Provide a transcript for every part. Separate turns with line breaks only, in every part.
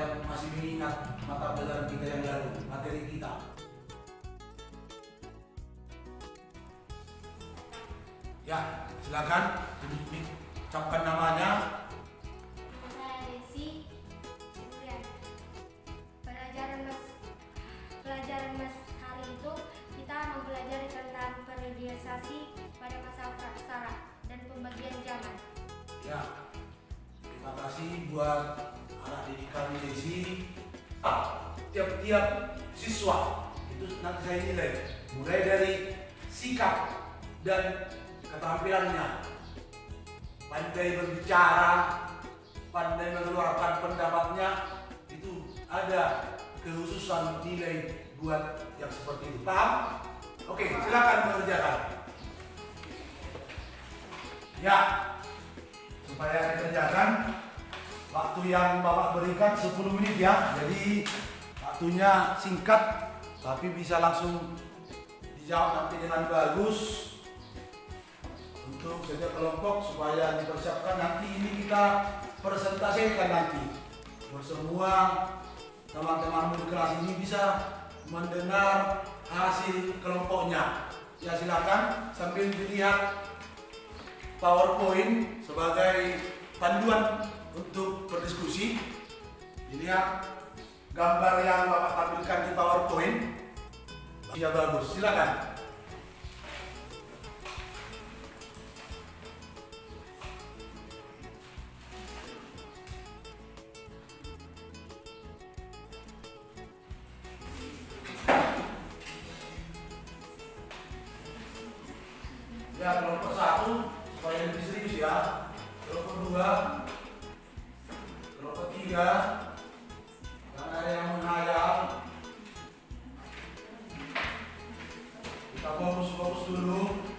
yang masih mengingat mata pelajaran kita yang lalu, materi kita. Ya, silakan ucapkan namanya.
Saya Desi Siburian. Pelajaran Mas hari itu kita mempelajari tentang periodisasi pada masa praksara dan pembagian zaman.
Ya, terima kasih buat anak didik kami Desi. Tiap-tiap siswa itu nanti saya nilai mulai dari sikap dan keterampilannya, pandai berbicara, pandai mengeluarkan pendapatnya, itu ada kekhususan nilai buat yang seperti itu. Paham? Oke, silakan mengerjakan. Ya, supaya dikerjakan, waktu yang Bapak berikan 10 menit ya. Jadi waktunya singkat, tapi bisa langsung dijawab nanti dengan bagus. Untuk setiap kelompok supaya dipersiapkan nanti ini kita presentasikan nanti. Semua teman-teman di kelas ini bisa mendengar hasil kelompoknya. Ya, silakan sambil dilihat PowerPoint sebagai panduan untuk berdiskusi. Dilihat gambar yang Bapak tampilkan di PowerPoint. Ya, bagus. Silakan. Ya, kelompok 1 supaya lebih serius ya. Kelompok 2, kelompok 3, jangan ada yang menghayal. Kita fokus dulu.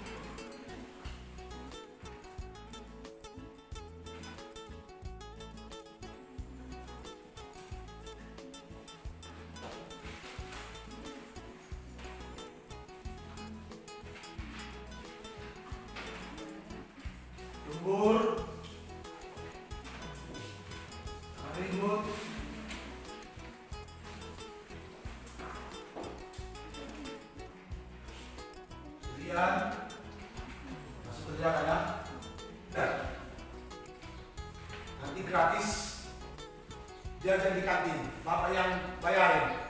Lembur, ribut, kemudian masih kerjakan ya. Dan nanti gratis jajan di kantin, Bapak yang bayarin.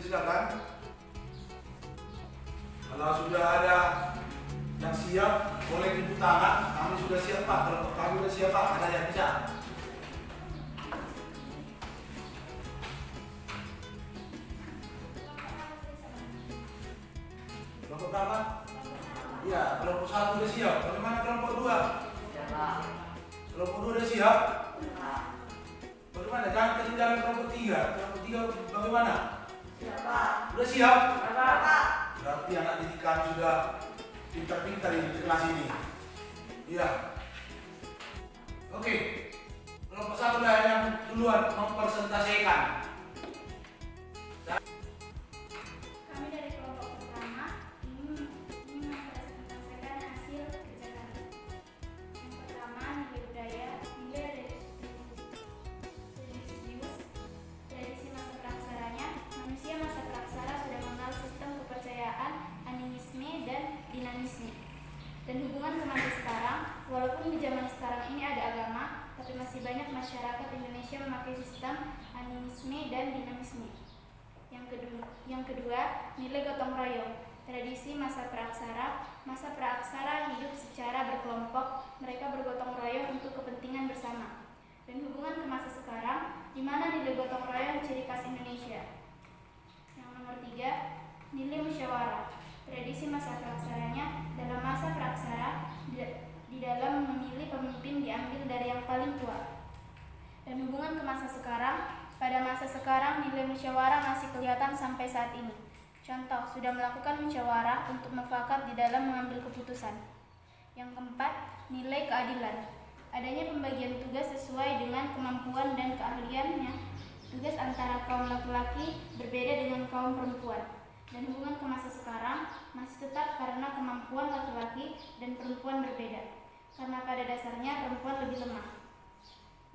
Silakan. Kalau sudah ada yang siap, boleh tepuk tangan. Kami sudah siap Pak. Kalau kami sudah siap Pak, ada yang bisa. Kelompok berapa? Iya, kelompok 1 sudah siap. Bagaimana kelompok 2? Kelompok 2 sudah siap? Bagaimana? Jangan ketinggalan kelompok 3. Kelompok 3 bagaimana? Sudah siap? Berarti anak didik kami sudah pintar-pintar di kelas ini. Iya. Oke. Kelompok 1 lah yang duluan mempresentasikan.
Kami dari kelompok pertama ingin mempresentasikan hasil kerja kami. Yang pertama, nilai budaya, nilai religius, tradisi masa praksaranya. Manusia masa praksara sudah mengenal sistem kepercayaan, animisme dan dinamisme. Dan hubungan ke masa sekarang, walaupun di zaman sekarang ini ada agama, tapi masih banyak masyarakat Indonesia memakai sistem animisme dan dinamisme. Yang kedua, nilai gotong royong. Tradisi masa praksara hidup secara berkelompok, mereka bergotong royong untuk kepentingan bersama. Dan hubungan ke masa sekarang, di mana nilai gotong royong ciri khas Indonesia. Yang nomor 3, nilai musyawarah. Tradisi masa praksaranya, dalam masa praksara, di dalam memilih pemimpin diambil dari yang paling tua. Dan hubungan ke masa sekarang, pada masa sekarang nilai musyawarah masih kelihatan sampai saat ini. Contoh, sudah melakukan musyawarah untuk mufakat di dalam mengambil keputusan. Yang keempat, nilai keadilan. Adanya pembagian tugas sesuai dengan kemampuan dan keahliannya. Tugas antara kaum laki-laki berbeda dengan kaum perempuan. Dan hubungan ke masa sekarang masih tetap karena kemampuan laki-laki dan perempuan berbeda. Karena pada dasarnya perempuan lebih lemah.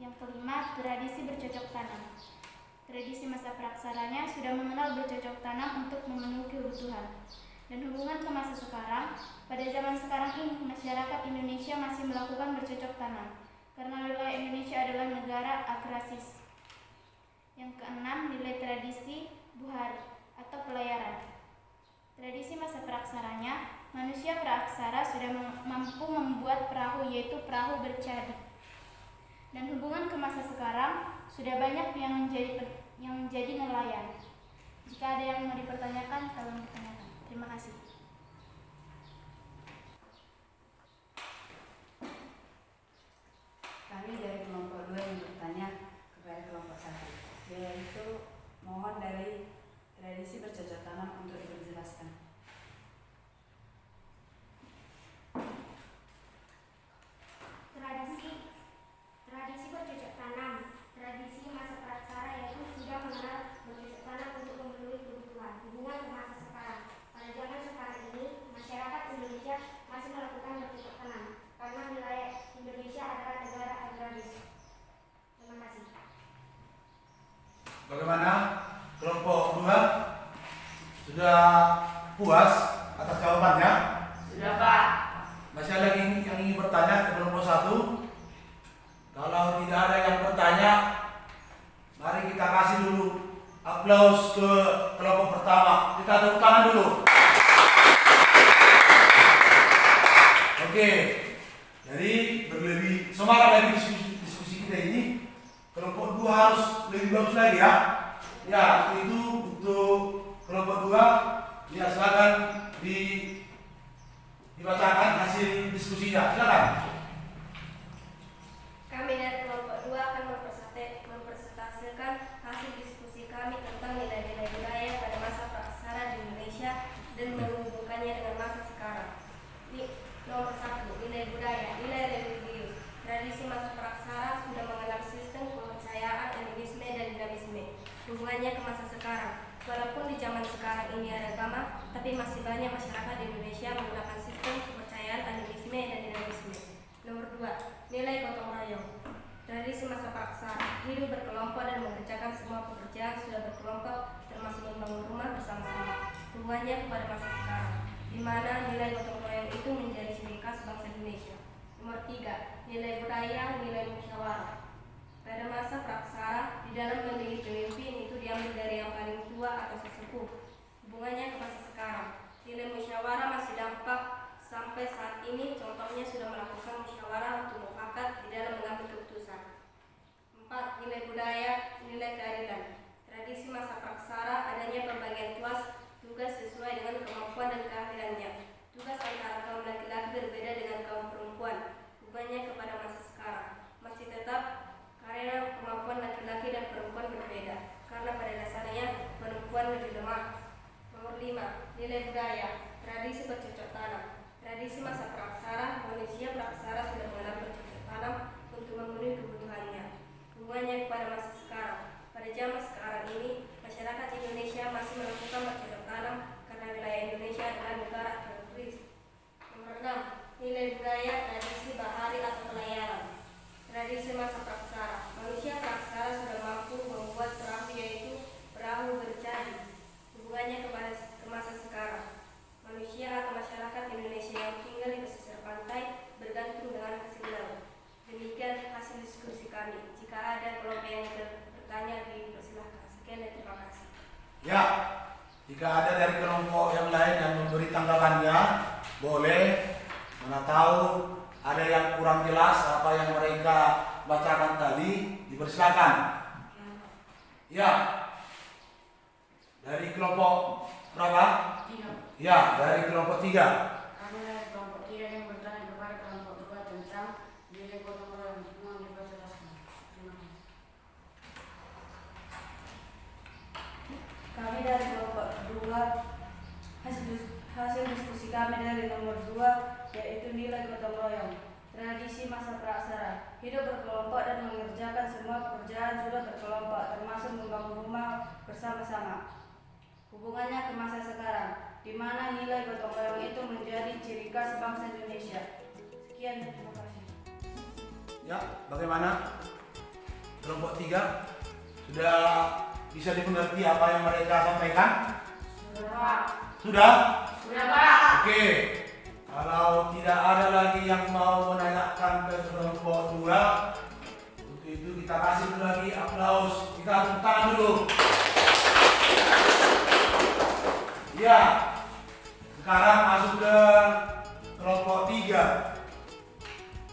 Yang kelima, tradisi bercocok tanam. Tradisi masa praksaranya sudah mengenal bercocok tanam untuk memenuhi kebutuhan. Dan hubungan ke masa sekarang, pada zaman sekarang ini masyarakat Indonesia masih melakukan bercocok tanam karena wilayah Indonesia adalah negara agraris. Yang keenam, nilai tradisi buhari atau pelayaran. Tradisi masa praksaranya, manusia praksara sudah mampu membuat perahu, yaitu perahu bercadi. Dan hubungan ke masa sekarang sudah banyak yang menjadi nelayan. Jika ada yang mau dipertanyakan, tolong ditanyakan. Terima kasih.
Kami dari kelompok 2 yang bertanya kepada kelompok 1, yaitu mohon dari tradisi bercocok tanam untuk dijelaskan.
Tradisi bercocok tanam. Tradisi masa praksara yaitu sudah mengenal bercocok tanam untuk memenuhi kebutuhan. Hubungan ke masa sekarang. Pada zaman sekarang ini, masyarakat Indonesia masih melakukan bercocok tanam karena wilayah Indonesia adalah negara agraris. Terima kasih.
Bagaimana kelompok 2? Sudah puas atas jawabannya?
Sudah, Pak.
Masih ada yang ingin bertanya ke kelompok 1? Kalau tidak ada yang bertanya, mari kita kasih dulu aplaus ke kelompok pertama. Kita tepuk tangan dulu. Oke, jadi berlebih semangat lagi diskusi kita ini. Kelompok 2 harus lebih bagus lagi ya. Ya, itu untuk kelompok 2. Ya, silakan dibacakan hasil diskusinya. Silakan.
Kami dari kelompok 2 akan mempresentasikan hasil diskusi kami tentang nilai-nilai budaya pada masa praksara di Indonesia dan menghubungkannya dengan masa sekarang. Nomor 1, nilai budaya, nilai religius. Tradisi masa praksara sudah mengenal sistem kepercayaan, animisme, dan dinamisme. Hubungannya ke masa sekarang. Walaupun di zaman sekarang ini ada agama, tapi masih banyak masyarakat di Indonesia menggunakan sistem kepercayaan, animisme, dan dinamisme. Nomor 2, nilai gotong royong. Tradisi masa praksara, hidup berkelompok dan mengerjakan semua pekerjaan sudah berkelompok, termasuk membangun rumah bersama-sama. Hubungannya kepada masa sekarang, di mana nilai gotong royong itu menjadi ciri khas bangsa Indonesia. Nomor 3, nilai budaya, nilai musyawarah. Pada masa praksara, di dalam memilih pemimpin itu diambil dari yang paling tua atau sesepuh. Hubungannya ke masa sekarang, nilai musyawarah masih dampak sampai saat ini. Contohnya sudah melakukan musyawarah untuk mufakat di dalam mengambil keputusan. 4, nilai budaya, nilai keadilan. Tradisi masa praksara adanya pembagian tugas sesuai dengan kemampuan dan keahliannya. Tugas antara kaum laki-laki berbeda dengan kaum perempuan. Hubungannya kepada masa sekarang masih tetap karena kemampuan laki-laki dan perempuan berbeda, karena pada dasarnya perempuan lebih lemah. Nomor 5, nilai budaya, tradisi bercocok tanam. Tradisi masa praksara, manusia praksara sudah mengenal bercocok tanam untuk memenuhi kebutuhannya. Hubungannya kepada masa sekarang. Pada zaman sekarang ini, masyarakat Indonesia masih melakukan bercocok tanam karena wilayah Indonesia adalah negara agraris. Nomor 6, nilai budaya, tradisi bahari atau pelayaran. Tradisi masa praksara, manusia praksara sudah mampu membuat perahu, yaitu perahu bercadi. Hubungannya ke masa sekarang. Manusia atau masyarakat Indonesia yang tinggal di pesisir pantai bergantung dengan hasil laut. Demikian hasil diskusi kami. Jika ada kelompok yang bertanya, dipersilahkan. Sekian dan terima kasih.
Ya, jika ada dari kelompok yang lain yang memberi tanggapannya, boleh. Mana tahu ada yang kurang jelas apa yang mereka bacakan tadi, dipersilakan. Ya, dari kelompok berapa?
3.
Ya, dari kelompok 3.
Kami dari kelompok 3 yang bertanya kepada kelompok 2 tentang nilai gotong royong. Mohon diperjelaskan. Terima kasih.
Kami dari kelompok 2, hasil diskusi kami dari nomor 2 yaitu nilai gotong royong. Tradisi masa praksara, hidup berkelompok dan mengerjakan semua pekerjaan sudah berkelompok, termasuk membangun rumah bersama-sama. hubungannya ke masa sekarang, di mana nilai gotong royong itu menjadi ciri khas bangsa Indonesia. Sekian, terima kasih.
Ya, bagaimana? Kelompok 3 sudah bisa dimengerti apa yang mereka sampaikan?
Sudah, Pak.
Sudah?
Sudah, Pak.
Oke. Kalau tidak ada lagi yang mau menanyakan ke kelompok 2, untuk itu kita kasih dulu lagi aplaus. Kita tepuk tangan dulu. Ya. Sekarang masuk ke kelompok 3.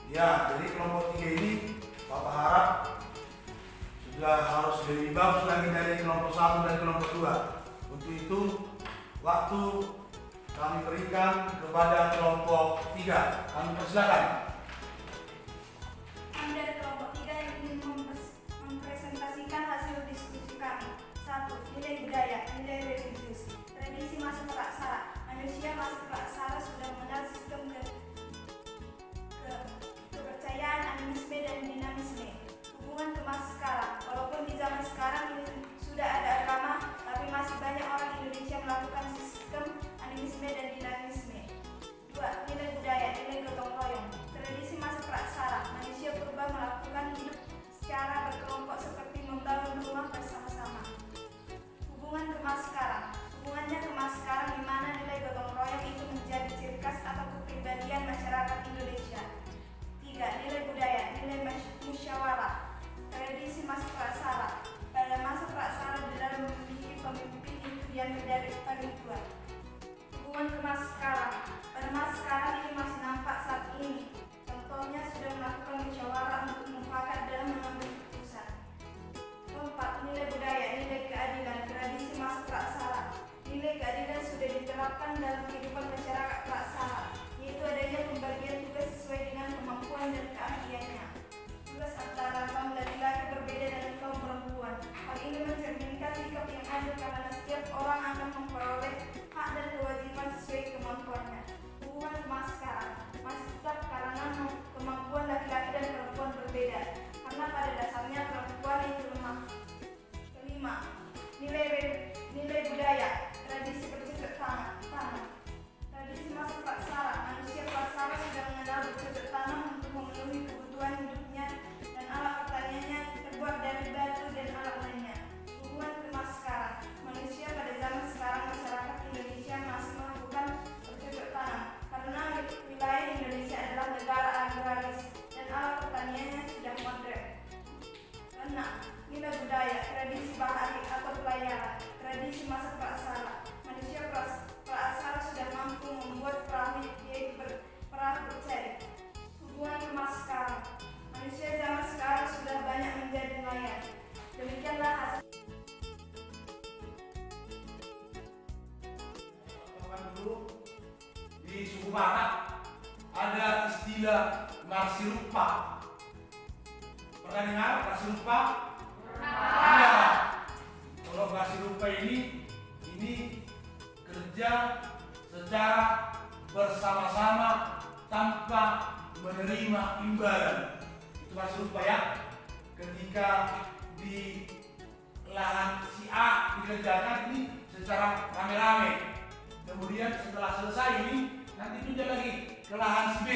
Ya, jadi kelompok 3 ini Bapak harap sudah harus lebih bagus lagi dari kelompok 1 dan kelompok 2. Untuk itu waktu kami berikan kepada kelompok 3. Kami persilakan.
Kami dari kelompok 3 yang ingin mempresentasikan hasil diskusi kami. 1. Nilai budaya, nilai religius. Tradisi masa praksara. Manusia masa praksara sudah mengenal sistem kepercayaan, animisme, dan dinamisme. Hubungan ke masa sekarang. Walaupun di zaman sekarang ini sudah ada agama, tapi masih banyak orang Indonesia melakukan sistem animisme dan dinamisme. 2. Nilai budaya, nilai gotong royong. Tradisi masa praksara. Manusia purba melakukan hidup secara berkelompok seperti membangun rumah bersama-sama. Hubungan ke masa sekarang. Hubungannya ke masa sekarang di mana nilai gotong royong itu menjadi ciri khas atau kepribadian masyarakat Indonesia. 3. Nilai budaya, nilai musyawarah. Tradisi masa praksara. Pada masa praksara di dalam memiliki pemimpin itu diambil dari paling tua. Hubungan ke masa sekarang. Pada masa sekarang ini masih nampak saat ini. Contohnya sudah melakukan musyawarah untuk mufakat dalam mengambil keputusan. 4. Nilai budaya, nilai keadilan. Tradisi masa praksara. Nilai keadilan sudah diterapkan dalam kehidupan masyarakat praksara, yaitu adanya pembagian tugas sesuai dengan kemampuan dan keahliannya. Tugas antara kaum laki-laki berbeda dengan kaum perempuan. Hal ini mencerminkan sikap yang adil karena setiap orang akan memperoleh hak dan kewajiban sesuai kemampuannya. Hubungan ke masa sekarang masih tetap karena kemampuan laki-laki dan perempuan berbeda, karena pada dasarnya perempuan itu lemah. 5. Nilai budaya, tradisi bercocok tanam. Tradisi masa praksara. Manusia praksara sudah mengenal bercocok tanam untuk memenuhi kebutuhan hidupnya dan alat pertaniannya terbuat dari batu dan alat lainnya. Hubungan ke masa sekarang. Manusia pada zaman sekarang masyarakat Indonesia masih melakukan bercocok tanam karena wilayah Indonesia adalah negara agraris dan alat pertaniannya sudah modern. 6. Nilai budaya, tradisi bahari atau pelayaran. Tradisi masa praksara. Manusia praksara sudah mampu membuat perahu, yaitu perahu bercerik. Hubungan ke masa sekarang. Manusia zaman sekarang sudah banyak menjadi nelayan. Demikianlah hasil.
Dulu di suku Batak ada istilah marsirupa. Pernah dengar marsirupa? Iya. Kalau marsirupa ini kerja secara bersama-sama tanpa menerima imbalan. Itu marsirupa ya. Ketika di lahan si A dikerjakan ini secara rame-rame. Kemudian setelah selesai ini nanti pindah lagi ke lahan si B.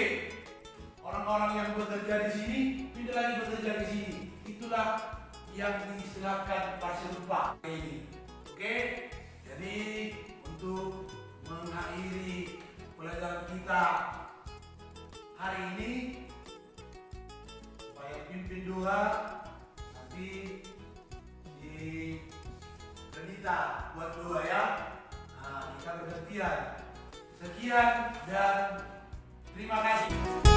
Orang-orang yang bekerja di sini pindah lagi bekerja di sini. Itulah yang diistilahkan marsirupa ini. Oke, jadi untuk mengakhiri pelajaran kita hari ini, supaya pimpin doa nanti di berita buat doa ya. Nah, kita bergantian. Sekian dan terima kasih.